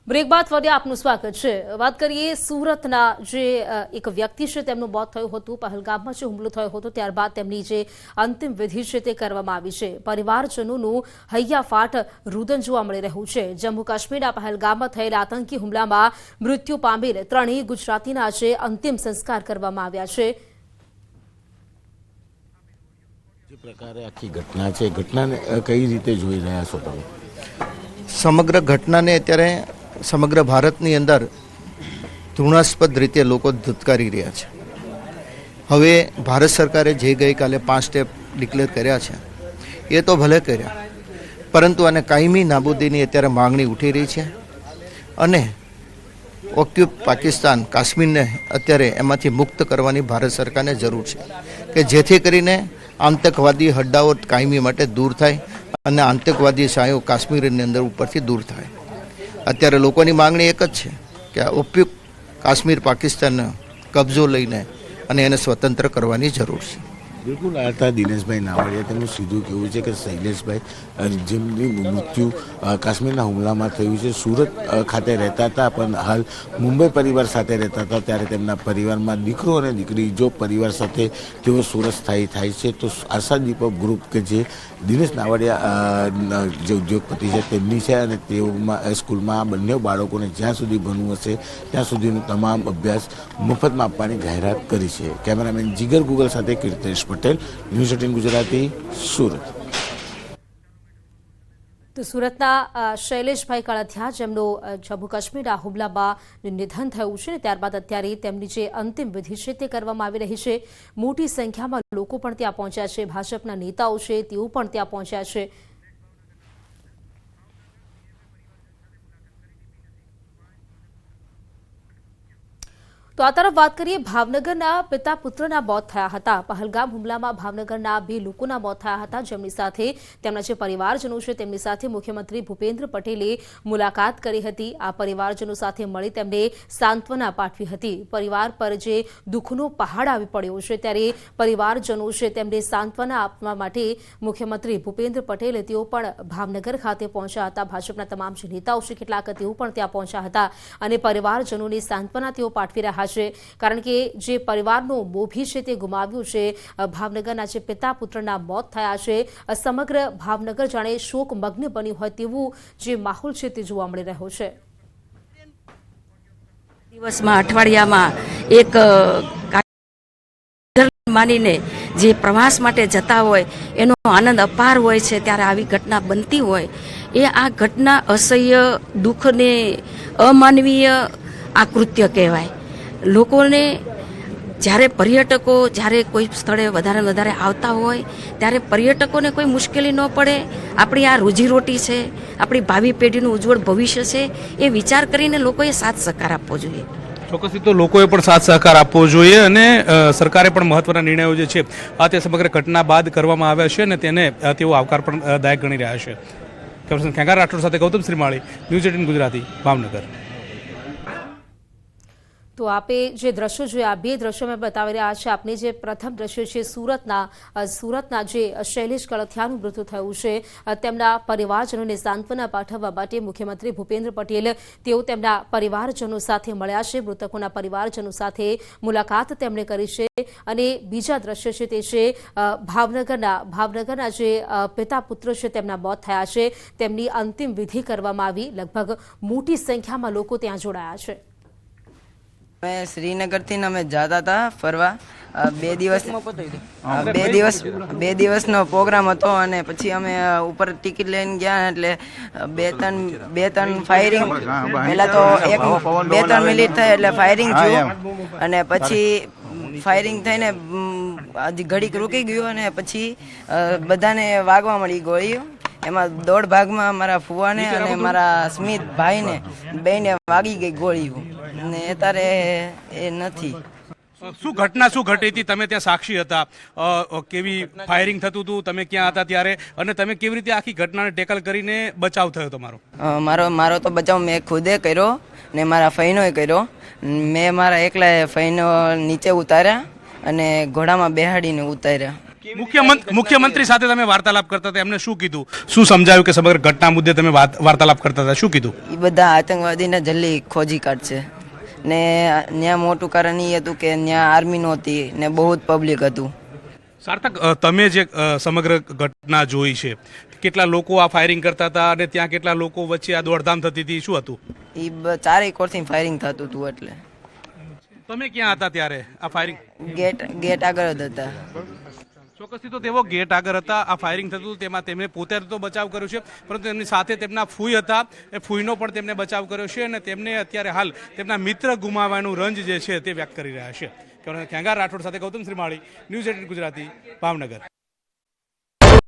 Break બાદ ફરી આપનું સ્વાગત છે। વાત કરીએ સુરતના જે એક વ્યક્તિ છે તેમનું મોત થયું હતું, પહેલગામમાં જે હુમલો થયો હતો ત્યારબાદ તેમની જે અંતિમ વિધિ છે તે કરવામાં આવી છે। પરિવારજનોનું હૈયાફાટ રુદન જોવા મળી રહ્યું છે। જમ્મુ કાશ્મીરના પહેલગામમાં થયેલા આતંકી હુમલામાં મૃત્યુ પામેલ ત્રણેય ગુજરાતીના આજે અંતિમ સંસ્કાર કરવામાં આવ્યા છે। જે પ્રકારે આખી ઘટના છે, ઘટનાને કઈ રીતે જોઈ રહ્યા છો તમે? સમગ્ર ઘટનાને અત્યારે સમગ્ર ભારતની અંદર ઘૃણાસ્પદ રીતે લોકો ધુતકારી રહ્યા છે। હવે ભારત સરકારે જે ગઈકાલે 5 સ્ટેપ ડિક્લેર કર્યા છે એ તો ભલે કર્યા, પરંતુ આને કાયમી નાબૂદીની અત્યારે માંગણી ઉઠી રહી છે અને ઓક્યુપ પાકિસ્તાન કાશ્મીરને અત્યારે એમાંથી મુક્ત કરવાની ભારત સરકારને જરૂર છે કે જેથી કરીને આતંકવાદી હડ્ડાઓ કાયમી માટે દૂર થાય અને આતંકવાદી સાયો કાશ્મીરની અંદર ઉપરથી દૂર થાય। અત્યારે લોકોની માંગણી એક જ છે કે આ ઉપયુક્ત કાશ્મીર પાકિસ્તાનનો કબજો લઈને અને એને સ્વતંત્ર કરવાની જરૂર છે। બિલકુલ, આ હતા દિનેશભાઈ નાવડિયા। તેમનું સીધું કહેવું છે કે શૈલેષભાઈ જેમની મૃત્યુ કાશ્મીરના હુમલામાં થયું છે, સુરત ખાતે રહેતા હતા પણ હાલ મુંબઈ પરિવાર સાથે રહેતા હતા। ત્યારે તેમના પરિવારમાં દીકરો અને દીકરી જો પરિવાર સાથે તેઓ સુરત સ્થાયી થાય છે તો આશા દીપક ગ્રુપ કે જે દિનેશ નાવડિયા જે ઉદ્યોગપતિ છે તેમની છે અને તેઓમાં સ્કૂલમાં બંને બાળકોને જ્યાં સુધી ભણવું હશે ત્યાં સુધીનો તમામ અભ્યાસ મફતમાં આપવાની જાહેરાત કરી છે। કેમેરામેન જીગર ગુગલ સાથે કીર્તેશ પટેલ, ન્યૂઝ 18 ગુજરાતી, સુરત। તો સુરતના શૈલેષભાઈ કળથિયા જેમનું જમ્મુ કાશ્મીરના હુમલામાં નિધન થયું છે, ત્યારબાદ અત્યારે તેમની જે અંતિમ વિધિ છે તે કરવામાં આવી રહી છે। મોટી સંખ્યામાં લોકો પણ ત્યાં પહોંચ્યા છે, ભાજપના નેતાઓ છે તેઓ પણ ત્યાં પહોંચ્યા છે। તો આ તરફ વાત કરીએ, ભાવનગરના પિતા પુત્રના મોત થયા હતા। પહેલગામ હુમલામાં ભાવનગરના 2 લોકોના મોત થયા હતા, જેમની સાથે તેમના જે પરિવારજનો છે તેમની સાથે મુખ્યમંત્રી ભૂપેન્દ્ર પટેલે મુલાકાત કરી હતી। આ પરિવારજનો સાથે મળી તેમને સાંત્વના પાઠવી હતી। પરિવાર પર જે દુઃખનો પહાડ આવી પડ્યો છે ત્યારે પરિવારજનો છે તેમને સાંત્વના આપવા માટે મુખ્યમંત્રી ભૂપેન્દ્ર પટેલે તેઓ પણ ભાવનગર ખાતે પહોંચ્યા હતા। ભાજપના તમામ જે નેતાઓ છે કેટલાક તેઓ પણ ત્યાં પહોંચ્યા હતા અને પરિવારજનોની સાંત્વના તેઓ પાઠવી રહ્યા છે, કારણ કે જે પરિવારનો મોભી છે તે ગુમાવ્યું છે। ભાવનગરના જે પિતા પુત્રના મોત થયા છે, સમગ્ર ભાવનગર જાણે શોકમગ્ન બન્યું હોય તેવું જે માહોલ છે તે જોવા મળી રહ્યો છે। દિવસમાં અઠવાડિયામાં એક માનીને જે પ્રવાસ માટે જતા હોય એનો આનંદ અપાર હોય છે, ત્યારે આવી ઘટના બનતી હોય એ આ ઘટના અસહ્ય, દુઃખને અમાનવીય આ કૃત્ય કહેવાય। લોકોને જ્યારે પર્યટકો જ્યારે કોઈ સ્થળે વધારે આવતા હોય ત્યારે પર્યટકોને કોઈ મુશ્કેલી ન પડે, આપણી આ રોજીરોટી છે, આપણી ભાવિ પેઢીનું ઉજ્જવળ ભવિષ્ય છે, એ વિચાર કરીને લોકોએ સાથ સહકાર આપવો જોઈએ। ચોક્કસથી તો લોકોએ પણ સાથ સહકાર આપવો જોઈએ અને સરકારે પણ મહત્વના નિર્ણયો જે છે આ તે સમગ્ર ઘટના બાદ કરવામાં આવ્યા છે અને તેને તેઓ આવકાર પણ દાયક ગણી રહ્યા છે। કેપ્ટન ખેંગાર રાઠોડ સાથે ગૌતમ શ્રીમાળી, ન્યૂઝ 18 ગુજરાતી, ભાવનગર। તો આપે જે દ્રશ્યો જોયા, 2 દ્રશ્યો મેં બતાવી રહ્યા છે આપને। જે પ્રથમ દ્રશ્ય છે સુરતના જે શૈલેષ કળથિયાનું મૃત્યુ થયું છે, તેમના પરિવારજનોને સાંત્વના પાઠવવા માટે મુખ્યમંત્રી ભૂપેન્દ્ર પટેલ તેઓ તેમના પરિવારજનો સાથે મળ્યા છે, મૃતકોના પરિવારજનો સાથે મુલાકાત તેમણે કરી છે। અને બીજા દ્રશ્ય છે તે છે ભાવનગરના જે પિતા પુત્ર છે તેમના મોત થયા છે, તેમની અંતિમ વિધિ કરવામાં આવી। લગભગ મોટી સંખ્યામાં લોકો ત્યાં જોડાયા છે। मैं श्रीनगर थी ना, मैं जाता था फरवा। 2 દિવસનો પ્રોગ્રામ હતો અને પછી અમે ઉપર ટિકિટ લઈને ગયા એટલે 2-3 ફાયરિંગ, પહેલા તો 2-3 મિનિટ થઈ એટલે ફાયરિંગ થયું અને પછી ફાયરિંગ થઈને હજી ઘડીક રૂકી ગયું અને પછી બધાને વાગવા મળી ગોળીઓ। એમાં 1.5 ભાગમાં મારા ફુવાને અને મારા સ્મિત ભાઈને બેને વાગી ગઈ ગોળીઓ ને અત્યારે એ નથી। શું ઘટી હતી? તમે ત્યાં સાક્ષી હતા, કેવી ફાયરિંગ થતું હતું, તમે ક્યાં હતા ત્યારે, અને તમે કેવી રીતે આખી ઘટનાને ટેકલ કરીને બચાવ થયો તમારો? મારો તો બચાવ મેં ખુદે કર્યો ને મારા ફઈનોએ કર્યો। મેં મારા એકલા ફઈનો નીચે ઉતાર્યા અને ઘોડામાં બેહાડીને ઉતાર્યા। મુખ્યમંત્રી સાથે તમે વાર્તાલાપ કરતા હતા, એમને શું કીધું, શું સમજાયું કે સમગ્ર ઘટના મુદ્દે તમે વાર્તાલાપ કરતા હતા, શું કીધું? એ બધા આતંકવાદીને જલ્દી ખોજી કાઢશે ને ત્યાં મોટું કારણ એ હતું કે ત્યાં આર્મી નહોતી ને બહુ જ પબ્લિક હતું. સાર્થક, તમે જે સમગ્ર ઘટના જોઈ છે, કેટલા લોકો આ ફાયરિંગ કરતા હતા અને ત્યાં કેટલા લોકો વચ્ચે આ દોડધામ થતી હતી, શું હતું? એ ચારેય કોરથી ફાયરિંગ થતું હતું. એટલે તમે ક્યાં હતા ત્યારે આ ફાયરિંગ? ગેટ આગળ જ હતા. ચોક્કસથી તો તેઓ ગેટ આગળ હતા, આ ફાયરિંગ થતું હતું, તેમાં તેમણે પોતે તો બચાવ કર્યો છે, પરંતુ તેમની સાથે તેમના ફૂઈ હતા, એ ફૂઈનો પણ તેમને બચાવ કર્યો છે અને તેમને અત્યારે હાલ તેમના મિત્ર ગુમાવવાનું રંજ જે છે તે વ્યક્ત કરી રહ્યા છે. ખેંગાર રાઠોડ સાથે ગૌતમ શ્રીમાળી, ન્યૂઝ 18 ગુજરાતી, ભાવનગર.